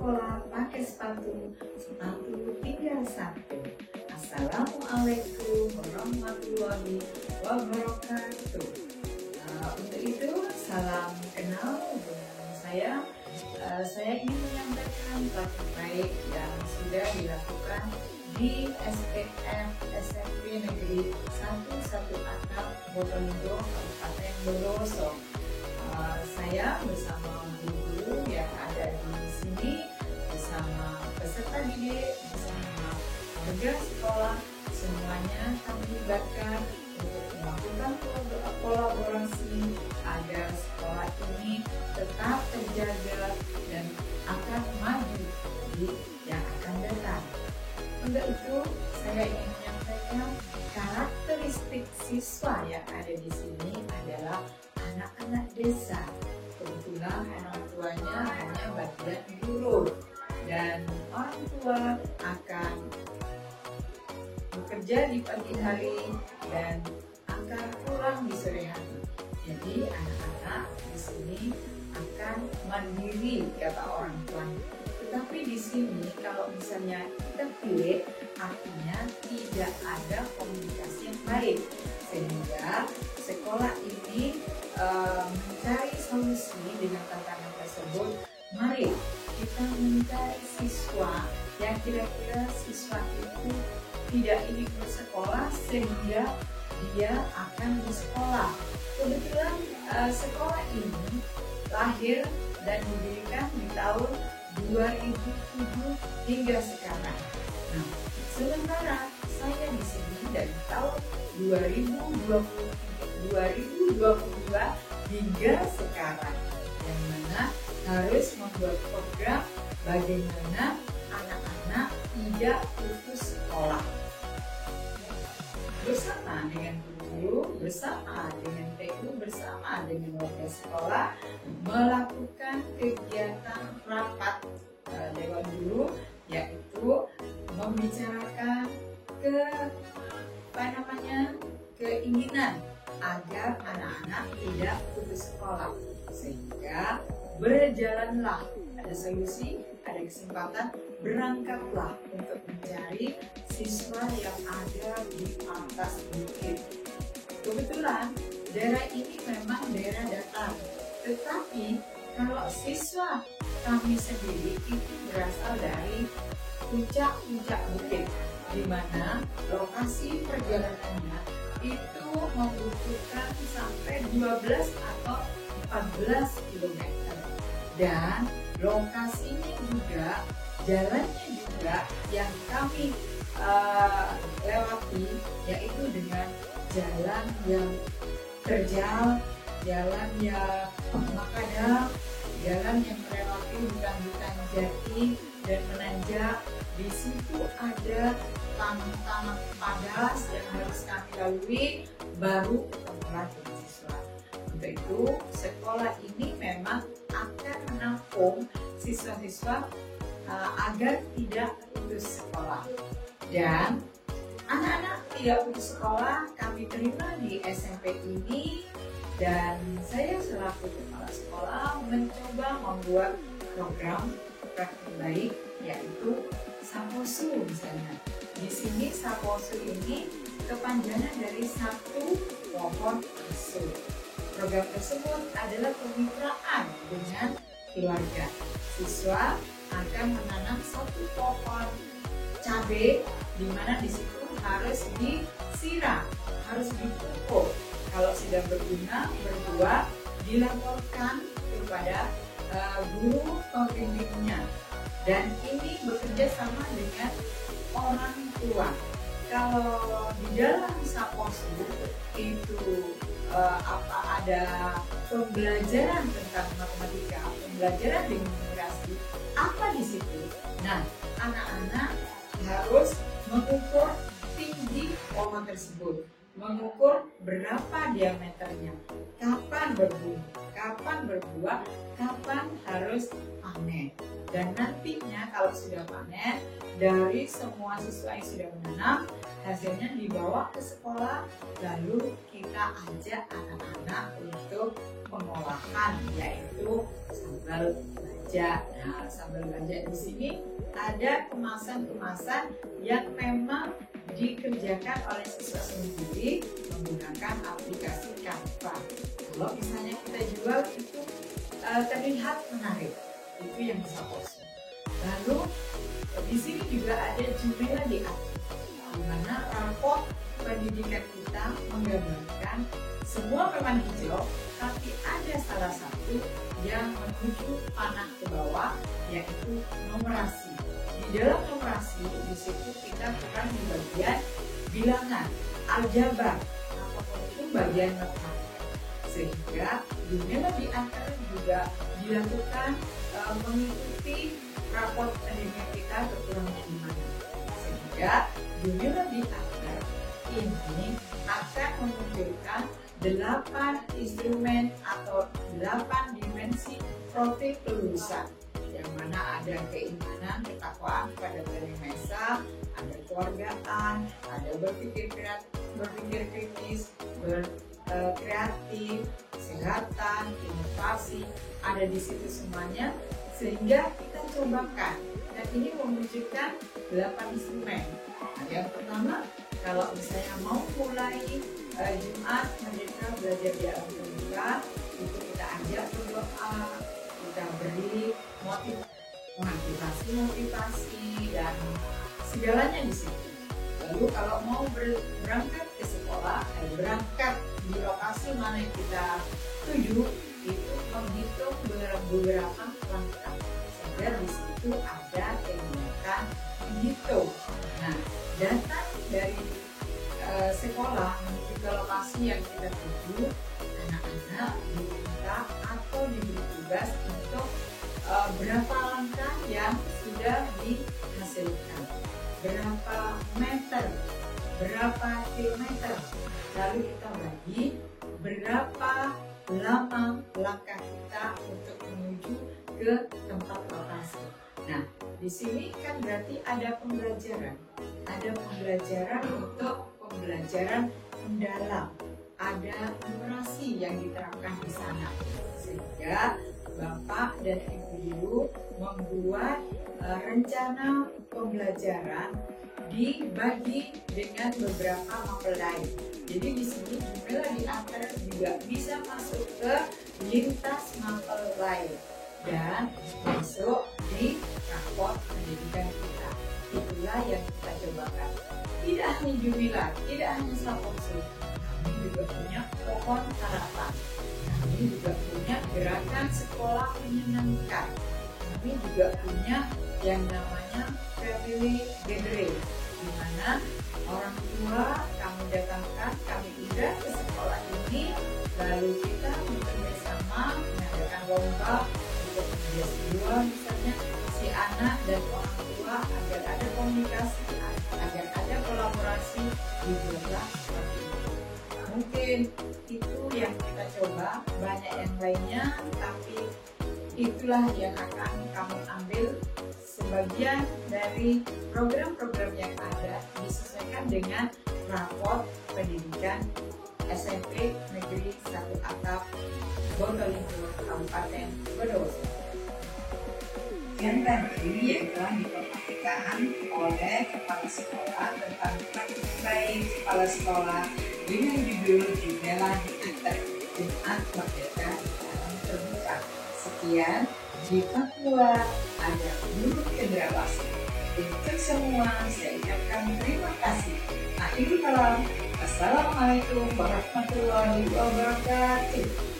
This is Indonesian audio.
sekolah pakai sepatu tinggal satu. Assalamualaikum warahmatullahi wabarakatuh. Untuk itu salam kenal dengan saya. Saya ingin menyampaikan praktik baik yang sudah dilakukan di SPF SMP Negeri 11 Atap Botondo, Kabupaten Bondowoso. Saya bersama guru yang ada di sini, bersama peserta didik, bersama warga sekolah, semuanya kami libatkan untuk melakukan kolaborasi agar sekolah ini tetap terjaga dan akan maju di yang akan datang. Untuk itu, saya ingin menyampaikan karakteristik siswa yang ada di sini adalah anak-anak desa. Kebetulan orang tuanya hanya bagian guru dan orang tua akan bekerja di pagi hari dan akan pulang di sore hari. Jadi anak-anak di sini akan mandiri, kata orang tuanya. Tetapi di sini kalau misalnya kita pilih, artinya tidak ada komunikasi yang baik, sehingga sekolah ini mencari solusi dengan tantangan tersebut. Mari kita mencari siswa yang kira-kira siswa itu tidak ingin bersekolah sehingga dia akan bersekolah. Kebetulan sekolah ini lahir dan didirikan di tahun 2007 hingga sekarang. Nah, sementara saya di sini dari tahun 2022 hingga sekarang, yang mana harus membuat program bagaimana anak-anak tidak putus sekolah. Bersama dengan guru, bersama dengan TU, bersama dengan warga sekolah melakukan kegiatan rapat Dewan Guru, yaitu membicarakan keinginan agar anak-anak tidak putus sekolah, sehingga berjalanlah, ada solusi, ada kesempatan, berangkatlah untuk mencari siswa yang ada di atas bukit. Kebetulan daerah ini memang daerah datar, tetapi kalau siswa kami sendiri itu berasal dari puncak-puncak bukit, di mana lokasi perjalanannya itu membutuhkan sampai 12 atau 14 km. Dan lokasinya juga, jalannya juga yang kami lewati, yaitu dengan jalan yang terjal, jalan yang makadam, jalan yang melewati hutan-hutan jati dan menanjak. Di situ ada tanah-tanah padas yang harus kami lalui baru ketemulah dengan siswa. Untuk itu, sekolah ini memang akan menampung siswa-siswa agar tidak putus sekolah. Dan anak-anak tidak putus sekolah kami terima di SMP ini, dan saya selaku kepala sekolah mencoba membuat program praktik baik, yaitu Saposu misalnya. Di sini Saposu ini kepanjangan dari satu pohon asuh. Program tersebut adalah kemitraan dengan keluarga. Siswa akan menanam satu pohon cabai, di mana di situ harus disiram, harus dipupuk. Kalau sudah berbunga, berbuah, dilaporkan kepada guru pembimbingnya. Dan ini bekerja sama dengan orang tua. Kalau di dalam Saposu itu ada pembelajaran tentang matematika, pembelajaran dengan numerasi, apa di situ? Nah, anak-anak harus mengukur tinggi pohon tersebut, mengukur berapa diameternya, kapan berbunga, kapan berbuah, kapan harus panen. Dan nantinya kalau sudah panen, dari semua siswa yang sudah menanam, hasilnya dibawa ke sekolah, lalu kita ajak anak-anak untuk pengolahan, yaitu sambal belanja. Nah, sambal belanja di sini ada kemasan-kemasan yang memang dikerjakan oleh siswa sendiri menggunakan aplikasi Canva. Kalau misalnya kita jual itu terlihat menarik, itu yang bisa post. Lalu di sini juga ada jumlah di atas, di mana rapor pendidikan kita menggambarkan semua memang hijau, tapi ada salah satu yang menuju panah ke bawah, yaitu numerasi. Di dalam numerasi, di situ kita bukan di bagian bilangan, aljabar, apapun itu bagian matematika. Sehingga jumlah di antara juga dilakukan mengikuti rapor pendidikan kita kekurangan gimana. Sehingga jumlah di antara ini akan memunculkan 8 instrumen atau 8 dimensi profil kelulusan, yang mana ada keimanan, ketakwaan kepada Tuhan Yang Esa, ada keluargaan, ada berpikir kritis, kreatif, kesehatan, inovasi, ada di situ semuanya. Sehingga kita cobakan, dan ini memunculkan 8 instrumen. Nah, yang pertama, kalau misalnya mau mulai Jumat Merdeka Belajar di Alam Terbuka, itu kita ajak berdoa, kita beri motivasi dan segalanya di situ. Lalu kalau mau berangkat ke sekolah, berangkat di lokasi mana yang kita tuju, itu menghitung beberapa langkah. Sehingga di situ ada kegiatan menghitung. Nah, datang dari sekolah menuju ke lokasi yang kita tuju, anak-anak diminta atau diberi tugas untuk berapa langkah yang sudah dihasilkan, berapa meter, berapa kilometer, lalu kita bagi berapa lama langkah kita untuk menuju ke tempat lokasi. Nah, di sini kan berarti ada pembelajaran untuk pembelajaran mendalam, ada numerasi yang diterapkan di sana, sehingga Bapak dan Ibu Guru membuat rencana pembelajaran dibagi dengan beberapa mapel lain. Jadi di sini jumlah di antara juga bisa masuk ke lintas mapel lain dan masuk di rapor pendidikan kita. Itulah yang kita cobakan. Tidak hanya Jumilah, tidak hanya Saponsu, kami juga punya pohon harapan. Kami juga punya gerakan sekolah menyenangkan. Kami juga punya yang namanya family gathering, di mana orang tua kami datangkan, kami undang ke sekolah ini, lalu kita bersama mengadakan lomba untuk mediasi dua, misalnya si anak dan orang tua, agar ada komunikasi, agar ada kolaborasi di kelas seperti itu. Mungkin itu yang kita coba, banyak yang lainnya, tapi itulah yang akan kami ambil sebagian dari program-program yang ada disesuaikan dengan rapor pendidikan SMP Negeri 1 Atap Bondowoso Kabupaten Bondowoso. Yang tadi yang telah diperhatikan oleh kepala sekolah tentang praktik baik kepala sekolah dengan judul Jumlah di Atas Jumat Merdeka Alam Terbuka. Sekian, di Papua ada guru cendrawasih. Untuk semua saya ucapkan terima kasih. Akhirul kalam. Assalamualaikum warahmatullahi wabarakatuh.